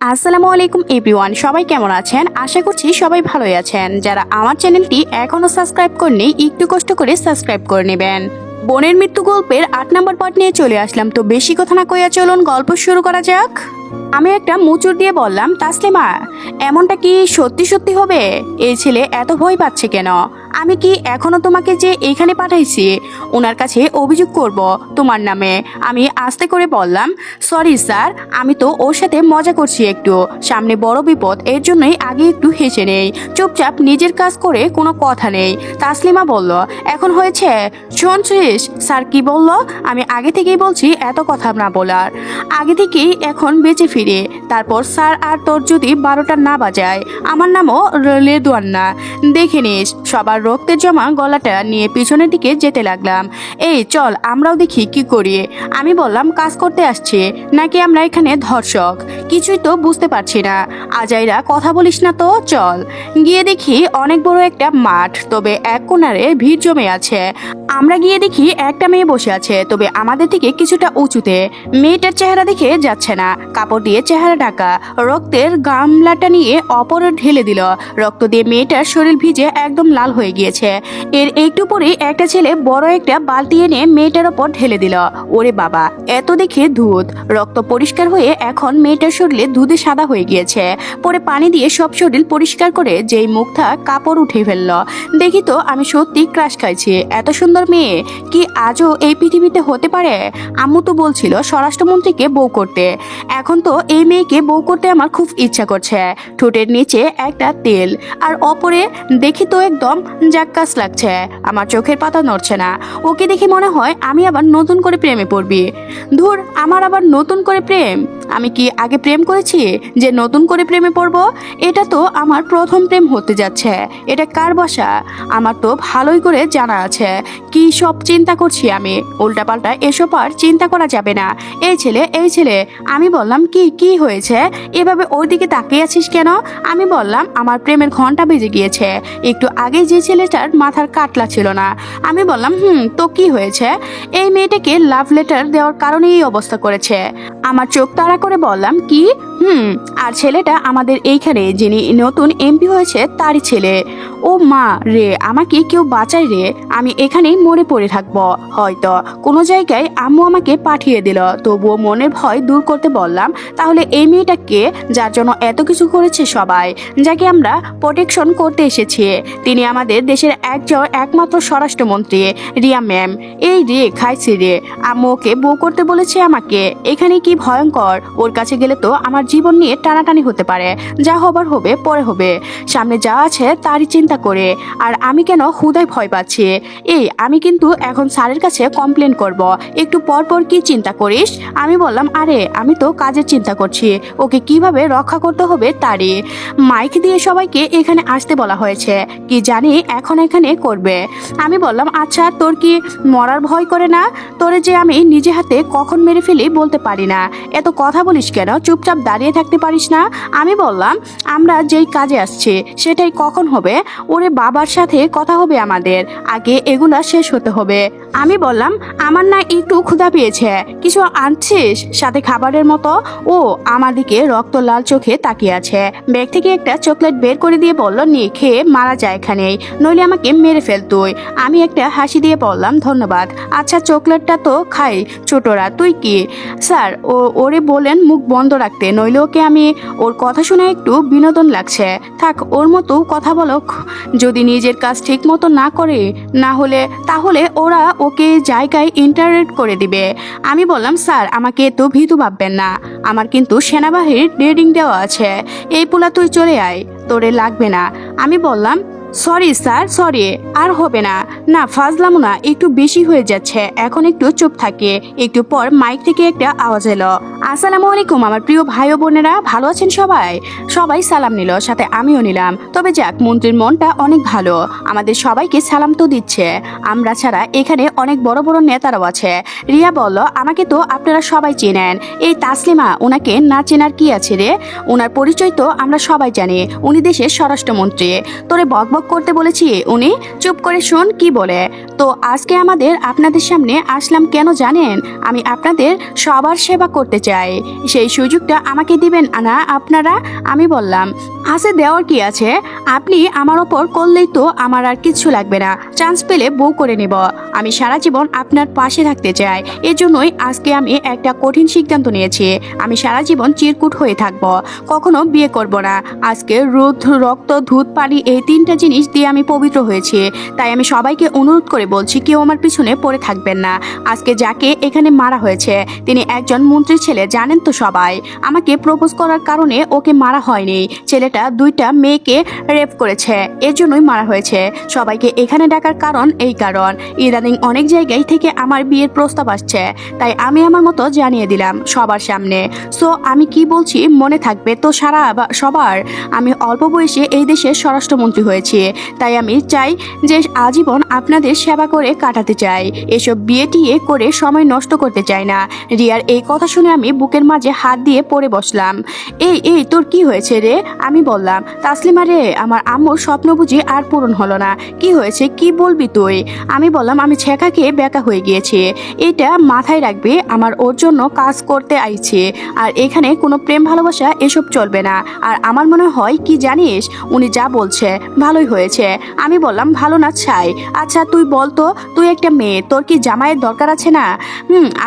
আসসালামু আলাইকুম এভরিওয়ান, সবাই কেমন আছেন? আশা করছি সবাই ভালোই আছেন। যারা আমার চ্যানেলটি এখনো সাবস্ক্রাইব করেনি একটু কষ্ট করে সাবস্ক্রাইব করে নেবেন। বোনের মৃত্যু গল্পের ৮ নম্বর পার্ট নিয়ে চলে আসলাম। তো বেশি কথা না কইয়া চলুন গল্প শুরু করা যাক। আমি একটা মুচুর দিয়ে বললাম, তাসলিমা, এমনটা কি সত্যি সত্যি হবে? এই ছেলে এত ভয় পাচ্ছে কেন? আমি কি এখনো তোমাকে যে এখানে পাঠাইছি ওনার কাছে অভিযোগ করব তোমার নামে? আমি আস্তে করে বললাম, সরি স্যার, আমি তো ওর সাথে মজা করছি একটু, সামনে বড় বিপদ, এর জন্যই আগে একটু হেসে নেই, চুপচাপ নিজের কাজ করে কোনো কথা নেই। তাসলিমা বলল, এখন হয়েছে? শুনছিস স্যার কি বলল? আমি আগে থেকেই বলছি এত কথা না বলার, আগে থেকেই এখন বেঁচে ফিরে। তারপর স্যার আর তোর যদি 12টা না বাজায়, আমার নামও রেদওয়ান না। দেখে নিস। সবার রক্তের জমা গলাটা নিয়ে পিছনের দিকে যেতে লাগলাম। এই চল আমরাও দেখি কি করি। আমি বললাম, কাজ করতে আসছি নাকি আমরা এখানে ধর্ষক? কিছুই তো বুঝতে পারছি না। আজাইরা কথা বলিস না তো, চল। গিয়ে দেখি অনেক বড় একটা মাঠ, তবে এক কোণারে ভিড় জমে আছে। আমরা গিয়ে দেখি একটা মেয়ে বসে আছে, তবে আমাদের থেকে কিছুটা উঁচুতে। মেয়েটার চেহারা দেখে যাচ্ছে না, কাপড় দিয়ে চেহারা ঢাকা। রক্তের গামলাটা নিয়ে অপরে ঢেলে দিল। রক্ত দিয়ে মেয়েটার শরীর ভিজে একদম লাল হয়ে গিয়েছে। এর একটু পরে একটা ছেলে বড় একটা বালতি এনে মেয়েটার ওপর ঢেলে দিল। ওরে বাবা, এত দেখে ধুত। রক্ত পরিষ্কার হয়ে এখন মেয়েটার শরীরে দুধে সাদা হয়ে গিয়েছে। পরে পানি দিয়ে সব শরীর পরিষ্কার করে যেই মুখটা কাপড় উঠে ফেললো। দেখি তো আমি সত্যি ক্রাশ খাইছি। এত সুন্দর মেয়ে কি আজও এই পৃথিবীতে হতে পারে? আম্মু তো বলছিল স্বরাষ্ট্রমন্ত্রীকে বউ করতে। এখন তো এই মেয়েকে বউ করতে আমার খুব ইচ্ছা করছে। ঠোঁটের নিচে একটা তেল, আর অপরে দেখি তো একদম জাক্কাস লাগছে। আমার চোখের পাতা নড়ছে না। ওকে দেখে মনে হয় আমি আবার নতুন করে প্রেমে পড়বি। ধুর, আমার আবার নতুন করে প্রেম? আমি কি আগে প্রেম করেছি যে নতুন করে প্রেমে পড়ব? এটা তো আমার প্রথম প্রেম হতে যাচ্ছে। এটা কার বাসা আমার তো ভালোই করে জানা আছে। কি সব চিন্তা করছি আমি, উল্টাপাল্টা এসব আর চিন্তা করা যাবে না। এই ছেলে, এই ছেলে। আমি বললাম, কি কি হয়েছে? এভাবে ওর দিকে তাকিয়ে আছিস কেন? আমি বললাম, আমার প্রেমের ঘন্টা বেজে গিয়েছে। একটু আগে যে ছেলেটার মাথার কাটলা ছিল না। আমি বললাম, তো কি হয়েছে? এই মেয়েটাকে লাভ লেটার দেওয়ার কারণে এই অবস্থা করেছে। আমার চোখ তাড়া করে বললাম, কি? আর ছেলেটা আমাদের এইখানে যিনি নতুন এমপি হয়েছে তারই ছেলে। ও মা রে, আমাকে কেউ বাঁচাই রে, আমি এখানেই মরে পড়ে থাকবো হয়তো। কোনো জায়গায় আম্মু আমাকে পাঠিয়ে দিল, তবুও মনের ভয় দূর করতে বললাম, তাহলে এই মেয়েটাকে যার জন্য এত কিছু করেছে সবাই, যাকে আমরা প্রোটেকশন করতে এসেছি, তিনি আমাদের দেশের একমাত্র স্বরাষ্ট্রমন্ত্রী রিয়া ম্যাম। এই রে খাইছি রে, আম্মু ওকে বউ করতে বলেছে আমাকে। এখানে কি ভয়ঙ্কর! ওর কাছে গেলে তো আমার জীবন নিয়ে টানাটানি হতে পারে। যা হবার হবে পরে হবে, সামনে যা আছে তারই চিন্তা করে। আর আমি কেন হুদায় ভয় পাচ্ছি? এই আমি কিন্তু এখন স্যারের কাছে কমপ্লেন করব। একটু পর পর কি চিন্তা করিস? আমি বললাম, আরে আমি তো কাজের চিন্তা করছি, ওকে কিভাবে রক্ষা করতে হবে তারই। মাইক দিয়ে সবাইকে এখানে আসতে বলা হয়েছে, কি জানি এখন এখানে করবে। আমি বললাম, আচ্ছা তোর কি মরার ভয় করে না? তোরে যে আমি নিজে হাতে কখন মেরে ফেলি বলতে পারি না। এত কথা বলিস কেন? চুপচাপ দাঁড়িয়ে থাকতে পারিস না? আমি বললাম, আমরা যেই কাজে আসছি সেটাই কখন হবে? ওরে বাবার সাথে কথা হবে আমাদের, আগে এগুলা শেষ হতে হবে। আমি বললাম, আমার না একটু ক্ষুধা পেয়েছে, কিছু আনছিস সাথে খাবারের মতো? ও আমার দিকে রক্ত লাল চোখে তাকিয়ে আছে। ব্যাগ থেকে একটা চকলেট বের করে দিয়ে বলল, নিয়ে খেয়ে মারা যায় এখানেই, নইলে আমাকে মেরে ফেল তুই। আমি একটা হাসি দিয়ে বললাম, ধন্যবাদ। আচ্ছা চকলেটটা তো খাই ছোটরা, তুই কি? স্যার ওরে বলেন মুখ বন্ধ রাখতে, নইলে ওকে আমি ওর কথা শুনে একটু বিনোদন লাগছে। থাক, ওর মতো কথা বলো। যদি নিজের কাজ ঠিক মতো না করে, তাহলে ওরা ওকে জায়গায় ইন্টারেক্ট করে দিবে। আমি বললাম, স্যার আমাকে তো ভীতু ভাববেন না, আমার কিন্তু সেনাবাহিনীর ট্রেনিং দেওয়া আছে। এই পোলা তুই চলে আয়, তোরে লাগবে না। আমি বললাম, সরি স্যার, সরি, আর হবে না। না ফাজলামো না, একটু বেশি হয়ে যাচ্ছে, এখন একটু চুপ থাকে। একটু পর মাইক থেকে একটা আওয়াজ এলো, আসসালামু আলাইকুম আমার প্রিয় ভাই ও বোনেরা, ভালো আছেন সবাই? সবাই সালাম নিল, সাথে আমিও নিলাম। তবে যাক, মন্ত্রীর মনটা অনেক ভালো, আমাদের সবাইকে সালাম তো দিচ্ছে। আমরা ছাড়া এখানে অনেক বড় বড় নেতারাও আছে। রিয়া বলল, আমাকে তো আপনারা সবাই চেনেন, এই তাসলিমা, ওনাকে না চেনার কি আছে রে? ওনার পরিচয় তো আমরা সবাই জানি, উনি দেশের স্বরাষ্ট্রমন্ত্রী। তোরে বকবক বকবক করতে বলেছি উনি চুপ করে শোন কি বলে। তো আজকে আপনাদের সামনে আসলাম কেন জানেন? আমি আপনাদের সবার সেবা করতে চাই, সেই সুযোগটা আমাকে দিবেন না আপনারা? আমি বললাম আছে, দেওয়ার কি আছে, আপনি আমার ওপর করলেই তো আমার আর কিচ্ছু লাগবে না, চান্স পেলে বউ করে নেব। আমি সারা জীবন আপনার পাশে থাকতে চাই, এজন্যই আজকে আমি একটা কঠিন সিদ্ধান্ত নিয়েছি। আমি সারা জীবন চিরকুট হয়ে থাকব, কখনো বিয়ে করব না। আজকে রক্ত দুধ পানি এই তিনটা জিনিস দিয়ে আমি পবিত্র হয়েছি। তাই আমি সবাইকে অনুরোধ করে বলছি কেউ আমার পিছনে পড়ে থাকবেন না। আজকে যাকে এখানে মারা হয়েছে তিনি একজন মন্ত্রীর ছেলে, জানেন তো সবাই। আমাকে প্রপোজ করার কারণে ওকে মারা হয়নি, ছেলেটা 2টা মেয়েকে রেপ করেছে, এজন্যই মারা হয়েছে। সবাইকে এখানে ডাকার কারণ এই কারণ, ইদানিং অনেক জায়গায় থেকে আমার বিয়ের প্রস্তাব আসছে, তাই আমি আমার মতো জানিয়ে দিলাম সবার সামনে। সো আমি কি বলছি মনে থাকবে তো সবার? আমি অল্প বয়সে এই দেশের স্বরাষ্ট্রমন্ত্রী হয়েছি, তাই আমি চাই যে আজীবন আপনাদের সেবা করে কাটাতে চাই, এসব বিয়ে টিয়ে করে সময় নষ্ট করতে চাই না। রিয়ার এই কথা শুনে আমি বুকের মাঝে হাত দিয়ে পড়ে বসলাম। এই তোর কি হয়েছে রে? আমি বললাম তাসলিমা রে, আমার আম্মুর স্বপ্ন বুঝি আর পূরণ হলো না। কি হয়েছে, কি বলবি তুই? আমি বললাম আমি ছেঁকা খেয়ে বেকা হয়ে গিয়েছি, এটা মাথায় রাখবি। আমার ওর জন্য কাজ করতে আইছি, আর এখানে কোনো প্রেম ভালোবাসা এসব চলবে না। আর আমার মনে হয় কি জানিস, উনি যা বলছে ভালোই হয়েছে। আমি বললাম ভালো না ছাই। আচ্ছা তুই বলতো, তুই একটা মেয়ে, তোর কি জামাইয়ের দরকার আছে না?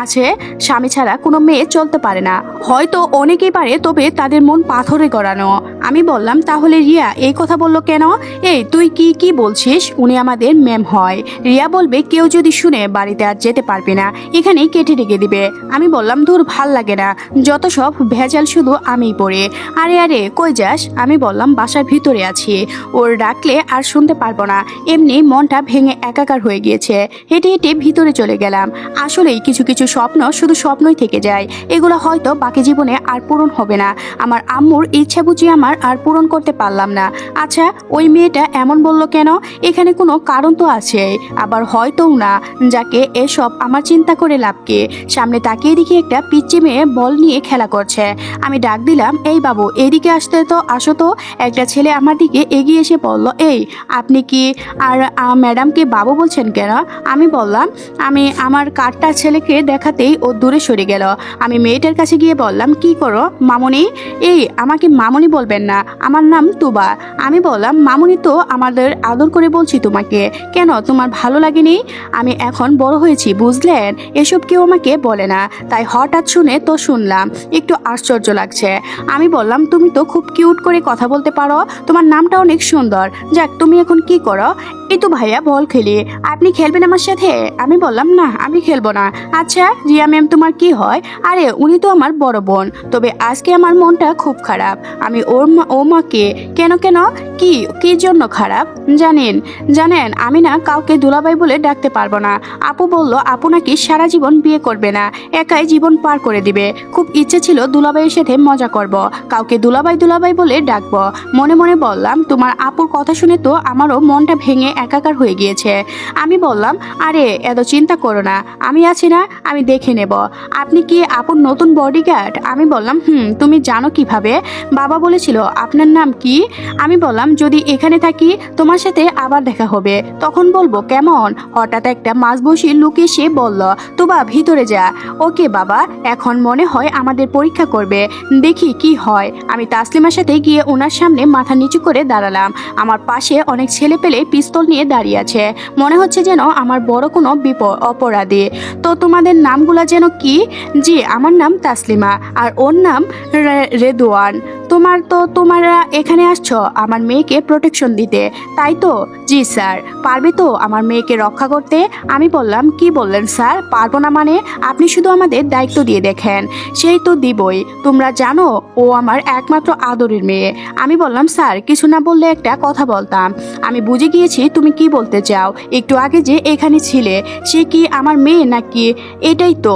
আছে, স্বামী ছাড়া কোনো মেয়ে চলতে পারে না। হয়তো অনেকেই পারে, তবে তাদের মন পাথরে গড়ানো। আমি বললাম তাহলে রিয়া এই কথা বললো কেন? এই তুই কি বলছিস? উনি আমাদের ম্যাম হয়, রিয়া বলবে কেউ যদি শুনে বাড়িতে আর যেতে পারবে না, এখানেই কেটে রেখে দিবে। আমি বললাম ধুর, ভাল লাগে না, যত সব ভেজাল শুধু আমিই পড়ে। আরে কই যাস? আমি বললাম বাসার ভিতরে আছি, ওর ডাকলে আর শুনতে পারবো না, এমনি মনটা ভেঙে একাকার হয়ে গিয়েছে। হেঁটে হেঁটে ভিতরে চলে গেলাম। আসলেই কিছু কিছু স্বপ্ন শুধু স্বপ্নই থেকে যায়, এগুলো হয়তো বাকি জীবনে আর পূরণ হবে না। আমার আম্মুর ইচ্ছা বুঝি আমার আর পূরণ করতে পারলাম না। আচ্ছা ওই মেয়েটা এমন বললো কেন? এখানে কোনো কারণ তো আছে, আবার হয়তো না। যাকে এসব আমার চিন্তা করে লাভ কি? সামনে তাকিয়ে দেখি একটা পিচ্চি মেয়ে বল নিয়ে খেলা করছে। আমি ডাক দিলাম এই বাবু এদিকে আসো তো। একটা ছেলে আমার দিকে এগিয়ে এসে বলল এই আপনি কি আর ম্যাডামকে বাবু বলছেন কেন? আমি বললাম আমি আমার কার্ডটা ছেলেকে দেখাতেই ও দূরে সরে গেল। আমি মেয়েটার কাছে গিয়ে বললাম কি করো মামুনি? এই আমাকে মামুনি বলবেন না, আমার নাম তুবা। আমি বললাম মামুনি তো আমাদের আদর করে বলছি তোমাকে, কেন তোমার ভালো লাগেনি? আমি এখন বড় হয়েছি বুঝলেন, এসব কেউ আমাকে বলে না, তাই হঠাৎ শুনে তো শুনলাম, একটু আশ্চর্য লাগছে। আমি বললাম তুমি তো খুব কিউট করে কথা বলতে পারো, তোমার নামটা অনেক সুন্দর। যাক তুমি এখন কি করো? এই তো ভাইয়া বল খেলি, আপনি খেলবেন আমার সাথে? আমি বললাম না আমি খেলবো না। আচ্ছা রিয়া ম্যাম তোমার কি হয়? আরে উনি তো আমার বড় বোন, তবে আজকে আমার মনটা খুব খারাপ। আমি ও মাকে কেন কি জন্য খারাপ জানেন আমি না কাউকে দুলাভাই বলে ডাকতে পারবো না। আপু বলল আপু নাকি সারা জীবন বিয়ে করবে না, একাই জীবন পার করে দিবে। খুব ইচ্ছে ছিল দুলাভাইয়ের সাথে মজা করব, কাউকে দুলাভাই বলে ডাকবো। মনে মনে বললাম তোমার আপুর কথা শুনে তো আমারও মনটা ভেঙে একাকার হয়ে গিয়েছে। আমি বললাম আরে এত চিন্তা করো না, আমি আছি না, আমি দেখে নেব। আপনি কি আপুর নতুন বডিগার্ড? আমি বললাম তুমি জানো কিভাবে? বাবা বলেছিল। আপনার নাম কি? আমি বললাম যদি এখানে থাকি তোমার সাথে আবার দেখা হবে, তখন বলবো কেমন? হঠাৎ একটা মাঝবসি লোক এসে বলল তোবা ভিতরে যা। ওকে বাবা, এখন মনে হয় আমাদের পরীক্ষা করবে, দেখি কি হয়। আমি তাসলিমার সাথে গিয়ে ওনার সামনে মাথা নিচু করে দাঁড়ালাম। আমার পাশে অনেক ছেলে পেলে পিস্তল নিয়ে দাঁড়িয়ে আছে, মনে হচ্ছে যেন আমার বড় কোনো অপরাধী। তো তোমাদের নামগুলা যেন কি? জি আমার নাম তাসলিমা, আর ওর নাম রেদওয়ান। তোমরা এখানে আসছো আমার মেয়েকে প্রোটেকশন দিতে, তাই তো? জি স্যার। পারবে তো আমার মেয়েকে রক্ষা করতে? আমি বললাম কি বললেন স্যার, পারবো না মানে? আপনি শুধু আমাদের দায়িত্ব দিয়ে দেখেন। সেই তো দিবই, তোমরা জানো ও আমার একমাত্র আদরের মেয়ে। আমি বললাম স্যার কিছু না বললে একটা কথা বলতাম। আমি বুঝে গিয়েছি তুমি কি বলতে চাও, একটু আগে যে এখানে ছিলে সে কি আমার মেয়ে নাকি? এটাই তো।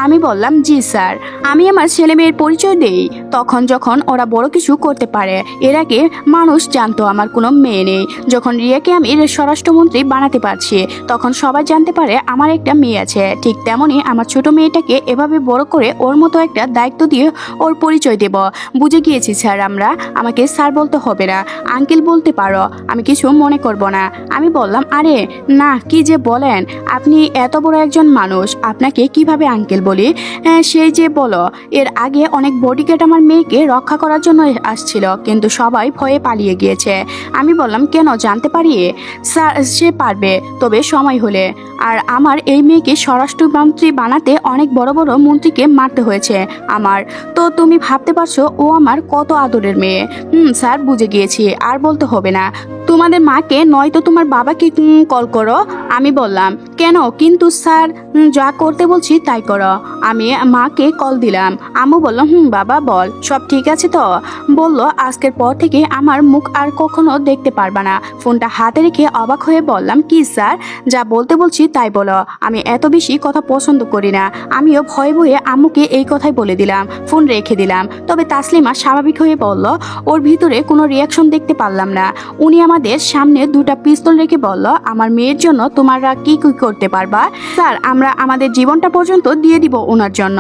আমি বললাম জি স্যার। আমি আমার ছেলে মেয়ের পরিচয় দেই তখন যখন ওরা তারা বড় কিছু করতে পারে। এর আগে মানুষ জানতো আমার কোনো মেয়ে নেই। যখন রিয়াকে আমি স্বরাষ্ট্রমন্ত্রী বানাতে পারছি তখন সবাই জানতে পারে আমার একটা মেয়ে আছে। ঠিক তেমনই আমার ছোট মেয়েটাকে এভাবে বড় করে ওর মতো একটা দায়িত্ব দিয়ে ওর পরিচয় দেব। বুঝে গিয়েছি স্যার, আমাকে স্যার বলতে হবে না, আঙ্কেল বলতে পারো, আমি কিছু মনে করব না। আমি বললাম, আরে না, কি যে বলেন, আপনি এত বড় একজন মানুষ, আপনাকে কিভাবে আঙ্কেল বলি? সেই যে বলো, এর আগে অনেক বডিগার্ড আমার মেয়েকে রক্ষা করার জন্য আসছিল, কিন্তু সবাই ভয়ে পালিয়ে গিয়েছে। আমি বললাম, কেন জানতে পারি? স্যার, সে পারবে, তবে সময় হলে। আর আমার এই মেয়েকে স্বরাষ্ট্রমন্ত্রী বানাতে অনেক বড় বড় মন্ত্রীকে মারতে হয়েছে আমার। তো তুমি ভাবতে পারছো ও আমার কত আদরের মেয়ে। স্যার, বুঝে গিয়েছি, আর বলতে হবে না। তোমাদের মাকে নয়তো তোমার বাবাকে কল করো। আমি বললাম, কেন? কিন্তু স্যার, যা করতে বলছি তাই করো। আমি মাকে কল দিলাম। আম্মু বলল, বাবা বল, সব ঠিক আছে তো? বলল, আজকের পর থেকে আমার মুখ আর কখনো দেখতে পারবা না। ফোনটা হাতে রেখে অবাক হয়ে বললাম, কি স্যার? যা বলতে বলছি তাই বলো। আমি এত বেশি কথা পছন্দ করি না। আমিও ভয়ে ভয়ে আম্মুকে এই কথাই বলে দিলাম। ফোন রেখে দিলাম। তবে তাসলিমা স্বাভাবিক হয়ে বলল, ওর ভিতরে কোনো রিয়াকশন দেখতে পারলাম না। উনি আমাদের সামনে দুটা পিস্তল রেখে বলল, আমার মেয়ের জন্য তোমরা কি কি করতে পারবা? স্যার, আমরা আমাদের জীবনটা পর্যন্ত দিয়ে দিব ওনার জন্য।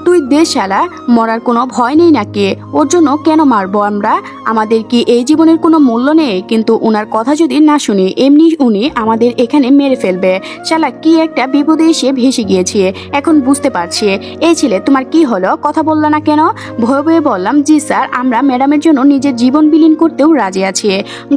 তুই দে শালা, মরার কোনো ভয় নেই নাকি? ওর জন্য কেন মারবো আমরা? আমাদের কি এই জীবনের কোনো মূল্য নেই? কিন্তু ওনার কথা যদি না শুনি, এমনি উনি আমাদের এখানে মেরে ফেলবে। শালা, কি একটা বিপদে এসে ভেসে গিয়েছে, এখন বুঝতে পারছি। এই ছেলে, তোমার কি হলো? কথা বললো না কেন? ভয়ে ভয়ে বললাম, জি স্যার, আমরা ম্যাডামের জন্য নিজের জীবন বিলীন করতেও রাজি আছি।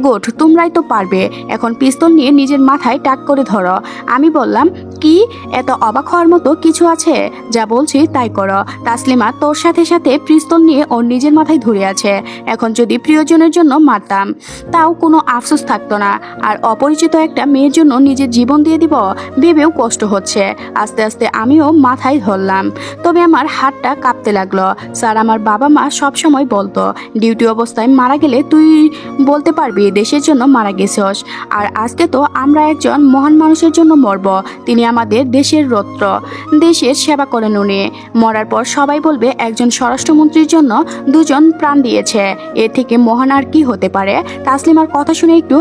গোট, তোমরাই তো পারবে। এখন পিস্তল নিয়ে নিজের মাথায় টাক করে ধরো। আমি বললাম, কি এত অবাক হওয়ার মতো কিছু আছে? যা বলছি তাই করো। তাসলিমা তোর সাথে সাথে পিস্তল নিয়ে ওর নিজের মাথায় ধরে আছে। এখন যদি প্রিয়জনের জন্য মারতাম তাও কোনো আফসোস থাকতো না, আর অপরিচিত একটা মেয়ের জন্য নিজের জীবন দিয়ে দিব ভেবেও কষ্ট হচ্ছে। আস্তে আস্তে আমিও মাথায় ধরলাম, তবে আমার হাতটা কাঁপতে লাগলো। স্যার, আমার বাবা মা সবসময় বলতো, ডিউটি অবস্থায় মারা গেলে তুই বলতে পারবি দেশের জন্য মারা গেছস। আর আজকে তো আমরা একজন মহান মানুষের জন্য মরব। তিনি আমাদের দেশের রত্ন, দেশের সেবা করেন উনি। মরার পর সবাই বলবে একজন স্বরাষ্ট্রমন্ত্রীর জন্য দুজন প্রাণ দিয়েছে। এর থেকে মহান আর কি হতে পারে? তাসলিমার কথা শুনে একটু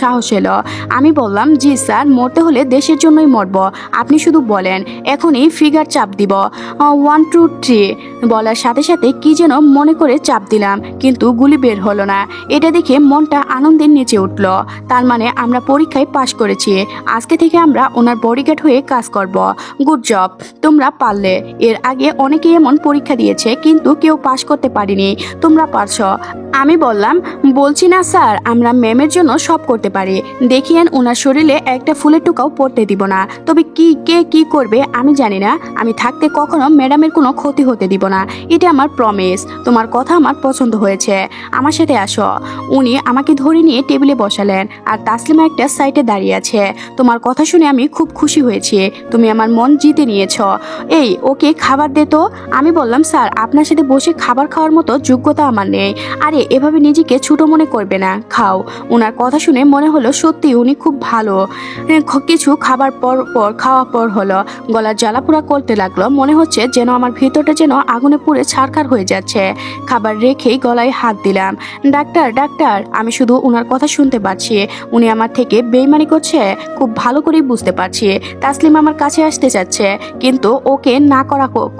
সাহস এলো। আমি বললাম, জি স্যার, মরতে হলে দেশের জন্যই মরব। আপনি শুধু বলেন, এখনই ফিগার চাপ দিব। 1 2 3 বলার সাথে সাথে কি যেন মনে করে চাপ দিলাম, কিন্তু গুলি বের হলো না। এটা দেখে মনটা আনন্দের নিচে উঠল। তার মানে আমরা পরীক্ষায় পাশ করেছি। আজকে থেকে আমরা ওনার বডিগার্ড হয়ে কাজ করব। গুড জব, তোমরা পারলে। এর আগে অনেকেই এমন পরীক্ষা দিয়েছে কিন্তু কেউ পাশ করতে পারেনি, তোমরা পারছো। আমি বললাম, বলছি না স্যার, আমরা ম্যামের জন্য সব করতে পারি। দেখিয়েন, ওনার শরীরে একটা ফুলের টুকাও পড়তে দিব না। তবে কে কি করবে আমি জানি না। আমি থাকতে কখনো ম্যাডামের কোনো ক্ষতি হতে দিব না, এটা আমার প্রমিস। তোমার কথা আমার পছন্দ হয়েছে, আমার সাথে আসো। উনি আমাকে ধরে নিয়ে টেবিলে বসালেন, আর তাসলিমা একটা সাইডে দাঁড়িয়ে আছে। তোমার কথা শুনে আমি খুব খুশি হয়েছি, তুমি আমার মন জিতে নিয়েছ। এই, ওকে খাবার দে তো। আমি বললাম, স্যার, আপনার সাথে বসে খাবার খাওয়ার মতো যোগ্যতা আমার নেই। আরে, এভাবে নিজেকে ছোট মনে করবে না, খাও। ওনার কথা শুনে মনে হলো সত্যি উনি খুব ভালো। কিছু খাবার খাওয়া পর হলো গলার জ্বালাপোড়া করতে লাগলো। মনে হচ্ছে যেন আমার ভিতরটা যেন আগুনে পুড়ে ছারখার হয়ে যাচ্ছে। খাবার রেখেই গলায় হাত দিলাম। Doctor, doctor. আমি শুধু ওনার কথা শুনতে পাচ্ছি। উনি আমার থেকে বেইমানি করছে, খুব ভালো করেই বুঝতে পারছি। তাসলিম আমার কাছে আসতে চাচ্ছে, কিন্তু ওকে না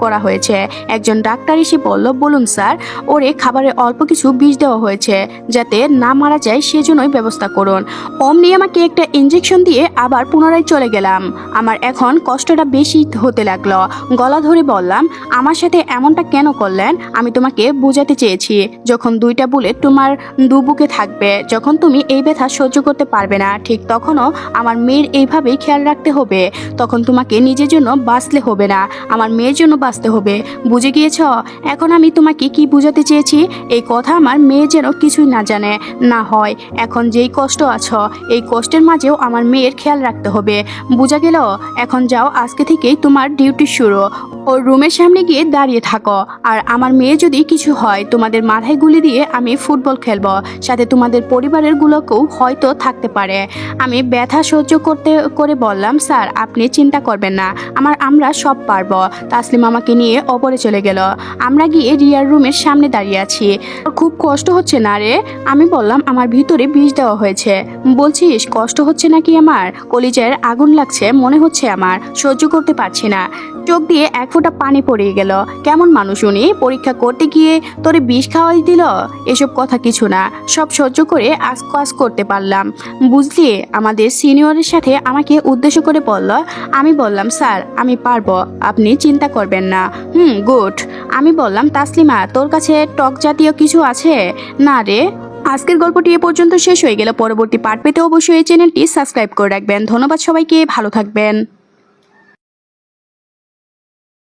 করা হয়েছে। একজন ডাক্তার এসে বলল, বলুন স্যার, ওরে খাবারে অল্প কিছু বিষ দেওয়া হয়েছে, যাতে না মারা যায় সেজন্যই ব্যবস্থা করুন। অমনি আমাকে একটা ইঞ্জেকশন দিয়ে আবার পুনরায় চলে গেলাম। আমার এখন কষ্টটা বেশি হতে লাগলো। গলা ধরে বললাম, আমার সাথে এমনটা কেন করলেন? আমি তোমাকে বোঝাতে চেয়েছি, যখন 2টা বুলেট তোমার বুকে থাকবে, যখন তুমি এই ব্যথা সহ্য করতে পারবে না, ঠিক তখনও আমার মেয়ের এইভাবেই খেয়াল রাখতে হবে। তখন তোমাকে নিজের জন্য বাঁচলে হবে না, আমার মেয়ের জন্য বাঁচতে হবে। বুঝে গিয়েছ? এখন আমি তোমাকে কি বোঝাতে চেয়েছি? এই কথা আমার মেয়ে যেন কিছুই না জানে, না হয়। এখন যেই কষ্ট আছো, এই কষ্টের মাঝেও আমার মেয়ের খেয়াল রাখতে হবে। বোঝা গেল? এখন যাও, আজকে থেকেই তোমার ডিউটি শুরু। ওর রুমের সামনে গিয়ে দাঁড়িয়ে থাকো। আর আমার মেয়ে যদি কিছু হয়, তোমাদের মাথায় গুলি দিয়ে আমি ফুটবল খেলবো, সাথে তোমাদের পরিবারের গুলোকেও হয়তো থাকতে পারে। আমি ব্যথা সহ্য করে বললাম, স্যার, আপনি চিন্তা করবেন না, আমরা সব পারবো। তাসলিম আমাকে নিয়ে ওপরে চলে গেল। আমরা গিয়ে রিয়ার রুমের সামনে দাঁড়িয়ে আছি। খুব কষ্ট হচ্ছে না রে? আমি বললাম আমার ভিতরে বিষ দেওয়া হয়েছে। বলছিস কষ্ট হচ্ছে নাকি? আমার কলিজার আগুন লাগছে মনে হচ্ছে, আমার সহ্য করতে পারছি না। চোখ দিয়ে এক ফোঁটা পানি পড়ে গেল। কেমন মানুষ উনি? পরীক্ষা করতে গিয়ে তোরে বিষ খাওয়াই দিল? এসব কথা কিছু না, সব সহ্য করে কাজ করতে পারলাম। বুঝলি, আমাদের সিনিয়রের সাথে আমাকে উদ্দেশ্য করে বলল। আমি বললাম স্যার আমি পারবো, আপনি চিন্তা করবেন না। গুড। আমি বললাম তাসলিমা তোর কাছে টক জাতীয় কিছু আছে? না রে। আজকের গল্পটি এ পর্যন্ত শেষ হয়ে গেল। পরবর্তী পার্ট পেতে অবশ্যই এই চ্যানেলটি সাবস্ক্রাইব করে রাখবেন। ধন্যবাদ সবাইকে, ভালো থাকবেন।